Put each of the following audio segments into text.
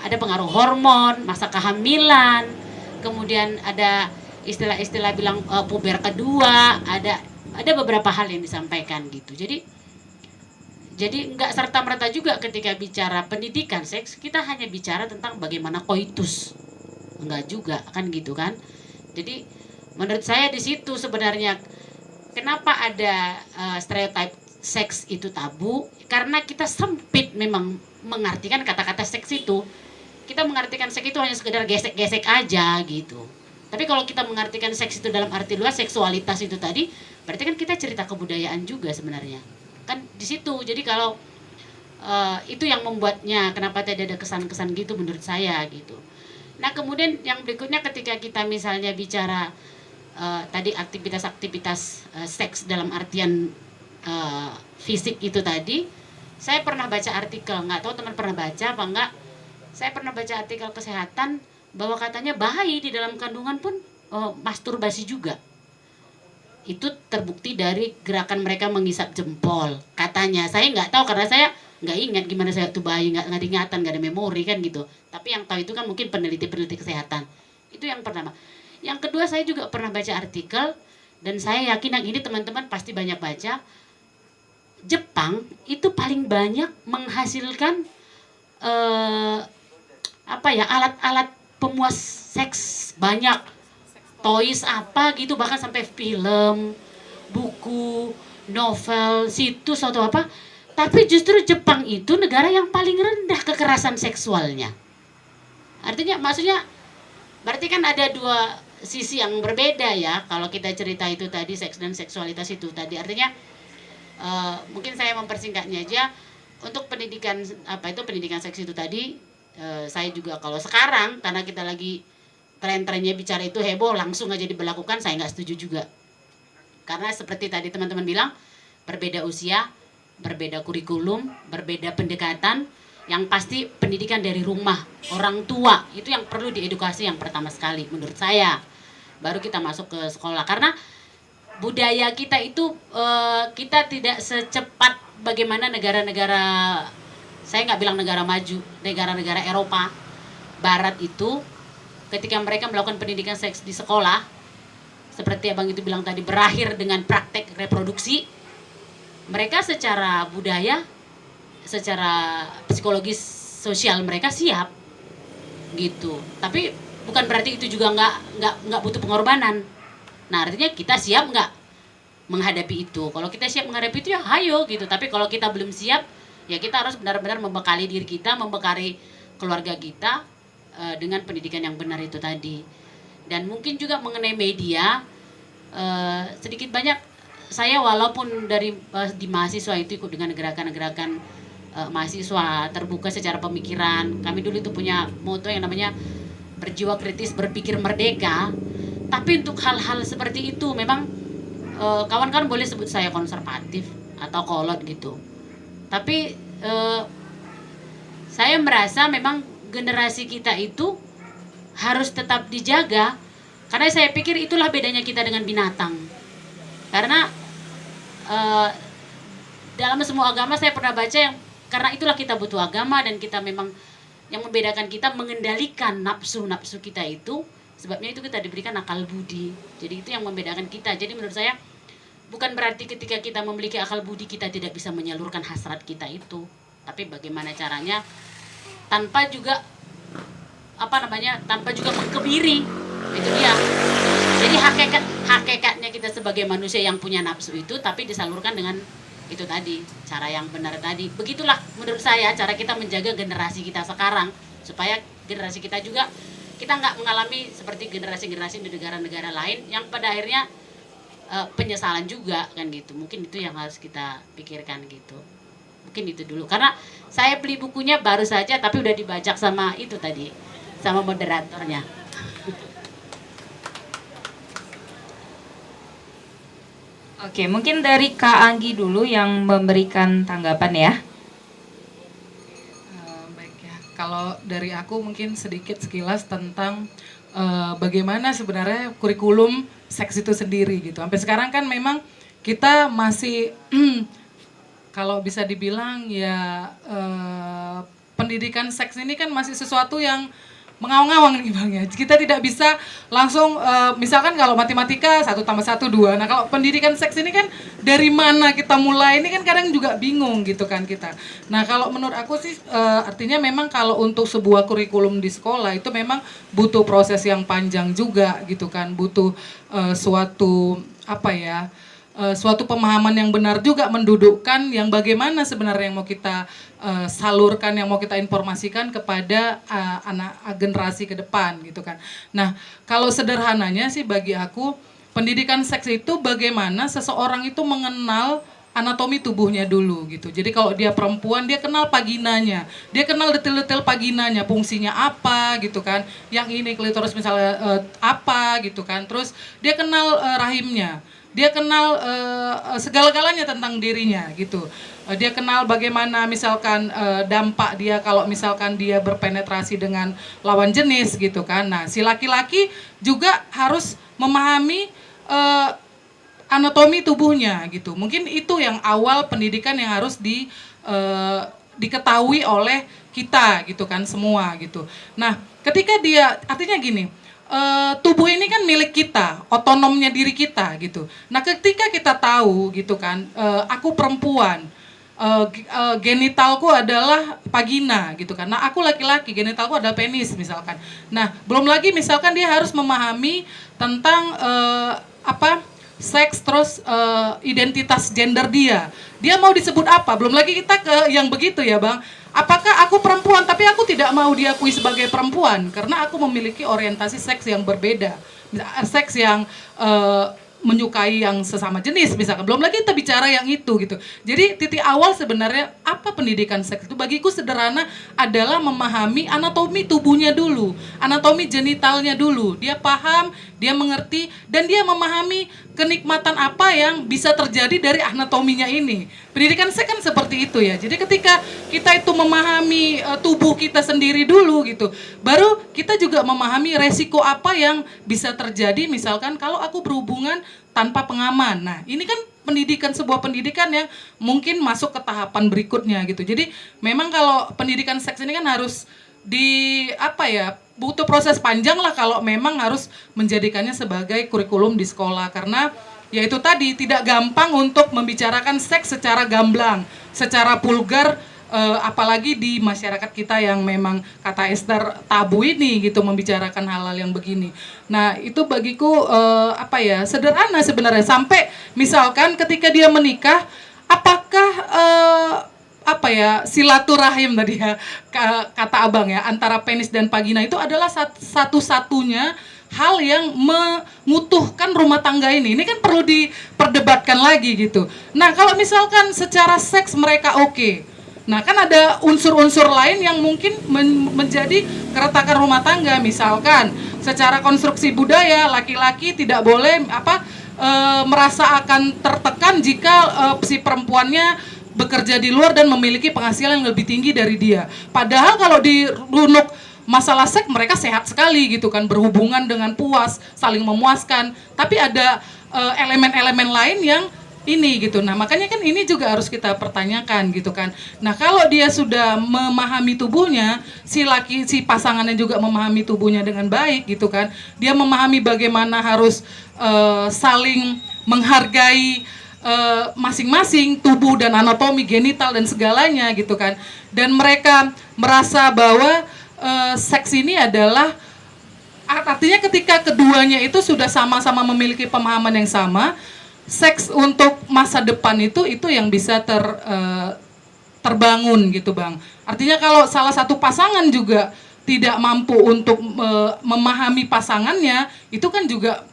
ada pengaruh hormon, masa kehamilan, kemudian ada istilah-istilah bilang puber kedua, ada beberapa hal yang disampaikan gitu. Jadi nggak serta merta juga ketika bicara pendidikan seks kita hanya bicara tentang bagaimana koitus, enggak juga kan gitu kan. Jadi menurut saya di situ sebenarnya kenapa ada stereotip seks itu tabu, karena kita sempit memang mengartikan kata-kata seks itu. Kita mengartikan seks itu hanya sekedar gesek-gesek aja gitu. Tapi kalau kita mengartikan seks itu dalam arti luas, seksualitas itu tadi, berarti kan kita cerita kebudayaan juga sebenarnya. Kan di situ. Jadi kalau itu yang membuatnya kenapa tidak ada kesan-kesan gitu menurut saya gitu. Nah kemudian yang berikutnya ketika kita misalnya bicara tadi aktivitas-aktivitas seks dalam artian fisik itu tadi, saya pernah baca artikel, nggak tahu teman pernah baca apa enggak, saya pernah baca artikel kesehatan bahwa katanya bayi di dalam kandungan pun masturbasi juga. Itu terbukti dari gerakan mereka menghisap jempol katanya. Saya nggak tahu karena saya nggak ingat gimana saya tuh bayi, nggak ingatan, nggak ada memori kan gitu. Tapi yang tahu itu kan mungkin peneliti-peneliti kesehatan. Itu yang pertama. Yang kedua, saya juga pernah baca artikel dan saya yakin yang ini teman-teman pasti banyak baca. Jepang itu paling banyak menghasilkan alat-alat pemuas seks, banyak toys apa gitu, bahkan sampai film, buku, novel, situs atau apa. Tapi justru Jepang itu negara yang paling rendah kekerasan seksualnya. Artinya maksudnya berarti kan ada dua sisi yang berbeda ya kalau kita cerita itu tadi seks dan seksualitas itu tadi. Artinya mungkin saya mempersingkatnya aja untuk pendidikan seks itu tadi. Saya juga kalau sekarang karena kita lagi tren-trennya bicara itu heboh langsung aja diberlakukan, saya nggak setuju juga. Karena seperti tadi teman-teman bilang, berbeda usia, berbeda kurikulum, berbeda pendekatan. Yang pasti pendidikan dari rumah, orang tua itu yang perlu diedukasi yang pertama sekali menurut saya. Baru kita masuk ke sekolah, karena budaya kita itu kita tidak secepat bagaimana negara-negara, saya nggak bilang negara maju, negara-negara Eropa Barat itu ketika mereka melakukan pendidikan seks di sekolah, seperti abang itu bilang tadi, berakhir dengan praktek reproduksi. Mereka secara budaya, secara psikologis sosial mereka siap gitu. Tapi bukan berarti itu juga nggak butuh pengorbanan. Nah artinya kita siap nggak menghadapi itu. Kalau kita siap menghadapi itu ya ayo gitu. Tapi kalau kita belum siap, ya kita harus benar-benar membekali diri kita, membekali keluarga kita dengan pendidikan yang benar itu tadi. Dan mungkin juga mengenai media, sedikit banyak saya walaupun di mahasiswa itu ikut dengan gerakan-gerakan mahasiswa terbuka secara pemikiran. Kami dulu itu punya moto yang namanya berjiwa kritis, berpikir merdeka. Tapi untuk hal-hal seperti itu memang kawan-kawan boleh sebut saya konservatif atau kolot gitu. Tapi saya merasa memang generasi kita itu harus tetap dijaga, karena saya pikir itulah bedanya kita dengan binatang. Karena dalam semua agama saya pernah baca yang karena itulah kita butuh agama, dan kita memang yang membedakan kita mengendalikan nafsu kita itu, sebabnya itu kita diberikan akal budi. Jadi itu yang membedakan kita. Jadi menurut saya bukan berarti ketika kita memiliki akal budi kita tidak bisa menyalurkan hasrat kita itu, tapi bagaimana caranya tanpa juga tanpa juga mengkebiri. Itu dia. Jadi hakikatnya kita sebagai manusia yang punya nafsu itu, tapi disalurkan dengan itu tadi, cara yang benar tadi. Begitulah menurut saya cara kita menjaga generasi kita sekarang, supaya generasi kita juga kita nggak mengalami seperti generasi-generasi di negara-negara lain yang pada akhirnya penyesalan juga kan gitu. Mungkin itu yang harus kita pikirkan gitu. Mungkin itu dulu, karena saya beli bukunya baru saja tapi udah dibajak sama itu tadi, sama moderatornya. Oke, mungkin dari Kak Anggi dulu yang memberikan tanggapan ya. Baik ya, kalau dari aku mungkin sedikit sekilas tentang bagaimana sebenarnya kurikulum seks itu sendiri gitu. Sampai sekarang kan memang kita masih kalau bisa dibilang ya pendidikan seks ini kan masih sesuatu yang mengawang-awang nih Bang ya. Kita tidak bisa langsung misalkan kalau matematika 1+1 2. Nah, kalau pendidikan seks ini kan dari mana kita mulai ini kan kadang juga bingung gitu kan kita. Nah, kalau menurut aku sih artinya memang kalau untuk sebuah kurikulum di sekolah itu memang butuh proses yang panjang juga gitu kan. Butuh suatu suatu pemahaman yang benar juga, mendudukkan yang bagaimana sebenarnya yang mau kita salurkan, yang mau kita informasikan kepada anak generasi ke depan gitu kan. Nah, kalau sederhananya sih bagi aku pendidikan seks itu bagaimana seseorang itu mengenal anatomi tubuhnya dulu gitu. Jadi kalau dia perempuan dia kenal vaginanya, dia kenal detail-detail vaginanya, fungsinya apa gitu kan. Yang ini klitoris misalnya apa gitu kan. Terus dia kenal rahimnya. Dia kenal segala-galanya tentang dirinya gitu. Dia kenal bagaimana misalkan dampak dia kalau misalkan dia berpenetrasi dengan lawan jenis gitu kan. Nah, si laki-laki juga harus memahami anatomi tubuhnya gitu. Mungkin itu yang awal pendidikan yang harus diketahui oleh kita gitu kan semua gitu. Nah, ketika dia artinya gini, tubuh ini kan milik kita, otonomnya diri kita gitu. Nah, ketika kita tahu gitu kan, aku perempuan, genitalku adalah vagina gitu kan. Nah, aku laki-laki, genitalku adalah penis misalkan. Nah, belum lagi misalkan dia harus memahami tentang seks, terus identitas gender dia. Dia mau disebut apa? Belum lagi kita ke yang begitu ya, Bang. Apakah aku perempuan tapi aku tidak mau diakui sebagai perempuan karena aku memiliki orientasi seks yang berbeda. Seks yang menyukai yang sesama jenis misalkan. Belum lagi kita bicara yang itu gitu. Jadi titik awal sebenarnya apa pendidikan seks itu bagiku sederhana adalah memahami anatomi tubuhnya dulu, anatomi genitalnya dulu. Dia paham, dia mengerti dan dia memahami kenikmatan apa yang bisa terjadi dari anatominya ini. Pendidikan seks kan seperti itu ya. Jadi ketika kita itu memahami tubuh kita sendiri dulu gitu, baru kita juga memahami resiko apa yang bisa terjadi misalkan kalau aku berhubungan tanpa pengaman. Nah, ini kan sebuah pendidikan yang mungkin masuk ke tahapan berikutnya gitu. Jadi memang kalau pendidikan seks ini kan harus butuh proses panjang lah kalau memang harus menjadikannya sebagai kurikulum di sekolah karena ya itu tadi tidak gampang untuk membicarakan seks secara gamblang, secara vulgar. Apalagi di masyarakat kita yang memang kata Esther tabu ini gitu membicarakan hal-hal yang begini. Nah, itu bagiku sederhana sebenarnya sampai misalkan ketika dia menikah apakah silaturahim tadi ya kata Abang ya antara penis dan vagina itu adalah satu-satunya hal yang mengutuhkan rumah tangga ini. Ini kan perlu diperdebatkan lagi gitu. Nah, kalau misalkan secara seks mereka oke. Nah, kan ada unsur-unsur lain yang mungkin menjadi keretakan rumah tangga. Misalkan secara konstruksi budaya laki-laki tidak boleh merasa akan tertekan jika si perempuannya bekerja di luar dan memiliki penghasilan yang lebih tinggi dari dia. Padahal kalau dirunuk masalah seks mereka sehat sekali gitu kan, berhubungan dengan puas, saling memuaskan. Tapi ada elemen-elemen lain yang ini gitu. Nah, makanya kan ini juga harus kita pertanyakan gitu kan. Nah, kalau dia sudah memahami tubuhnya, si pasangannya juga memahami tubuhnya dengan baik gitu kan. Dia memahami bagaimana harus saling menghargai masing-masing tubuh dan anatomi genital dan segalanya gitu kan. Dan mereka merasa bahwa seks ini adalah artinya ketika keduanya itu sudah sama-sama memiliki pemahaman yang sama, seks untuk masa depan itu yang bisa terbangun gitu Bang. Artinya kalau salah satu pasangan juga tidak mampu untuk memahami pasangannya, itu kan juga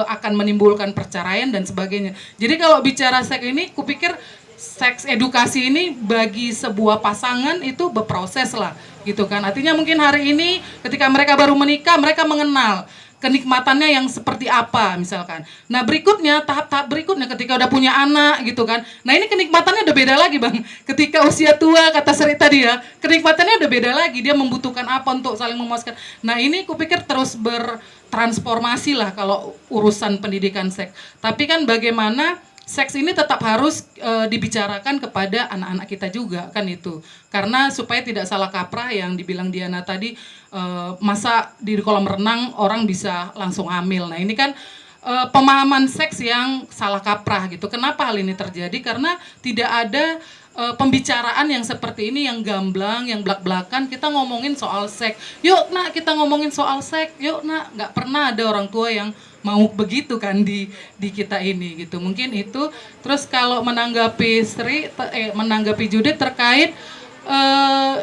akan menimbulkan perceraian dan sebagainya. Jadi kalau bicara seks ini, kupikir seks edukasi ini bagi sebuah pasangan itu berproses lah gitu kan. Artinya mungkin hari ini ketika mereka baru menikah, mereka mengenal kenikmatannya yang seperti apa misalkan. Nah berikutnya, tahap-tahap berikutnya ketika udah punya anak gitu kan. Nah ini kenikmatannya udah beda lagi Bang. Ketika usia tua, kata Sri tadi ya, kenikmatannya udah beda lagi. Dia membutuhkan apa untuk saling memuaskan. Nah ini kupikir terus bertransformasi lah kalau urusan pendidikan seks. Tapi kan bagaimana seks ini tetap harus dibicarakan kepada anak-anak kita juga kan itu. Karena supaya tidak salah kaprah yang dibilang Diana tadi, masa di kolam renang orang bisa langsung hamil. Nah ini kan pemahaman seks yang salah kaprah gitu. Kenapa hal ini terjadi? Karena tidak ada pembicaraan yang seperti ini, yang gamblang, yang belak-belakan. Kita ngomongin soal seks, yuk nak kita ngomongin soal seks, yuk nak. Nggak pernah ada orang tua yang mau begitu kan di kita ini gitu. Mungkin itu. Terus kalau menanggapi menanggapi Judith terkait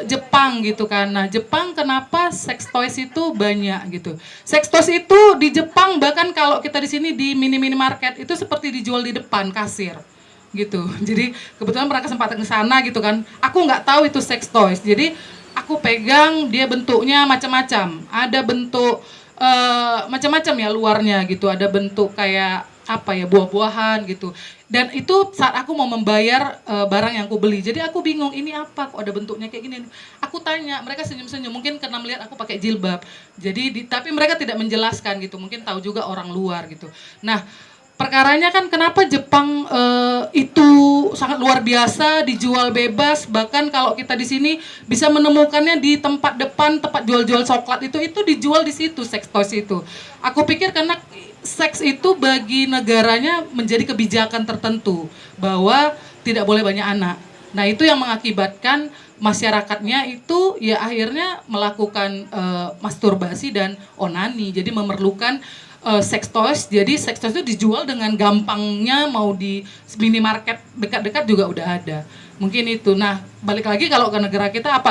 Jepang gitu kan. Nah Jepang kenapa sex toys itu banyak gitu. Sex toys itu di Jepang bahkan kalau kita di sini di minimarket itu seperti dijual di depan kasir gitu. Jadi kebetulan pernah kesempatan ke sana gitu kan. Aku nggak tahu itu sex toys. Jadi aku pegang, dia bentuknya macam-macam. Ada bentuk macam-macam ya luarnya gitu. Ada bentuk kayak apa ya, buah-buahan gitu. Dan itu saat aku mau membayar barang yang aku beli. Jadi aku bingung, ini apa kok ada bentuknya kayak gini. Aku tanya, mereka senyum-senyum. Mungkin karena melihat aku pakai jilbab. Jadi tapi mereka tidak menjelaskan gitu. Mungkin tahu juga orang luar gitu. Nah, perkaranya kan kenapa Jepang itu sangat luar biasa, dijual bebas, bahkan kalau kita di sini bisa menemukannya di tempat depan, tempat jual-jual coklat itu dijual di situ sex toys itu. Aku pikir karena seks itu bagi negaranya menjadi kebijakan tertentu bahwa tidak boleh banyak anak. Nah itu yang mengakibatkan masyarakatnya itu ya akhirnya melakukan masturbasi dan onani, jadi memerlukan sex toys. Jadi sex toys itu dijual dengan gampangnya, mau di minimarket dekat-dekat juga udah ada. Mungkin itu. Nah, balik lagi kalau ke negara kita apa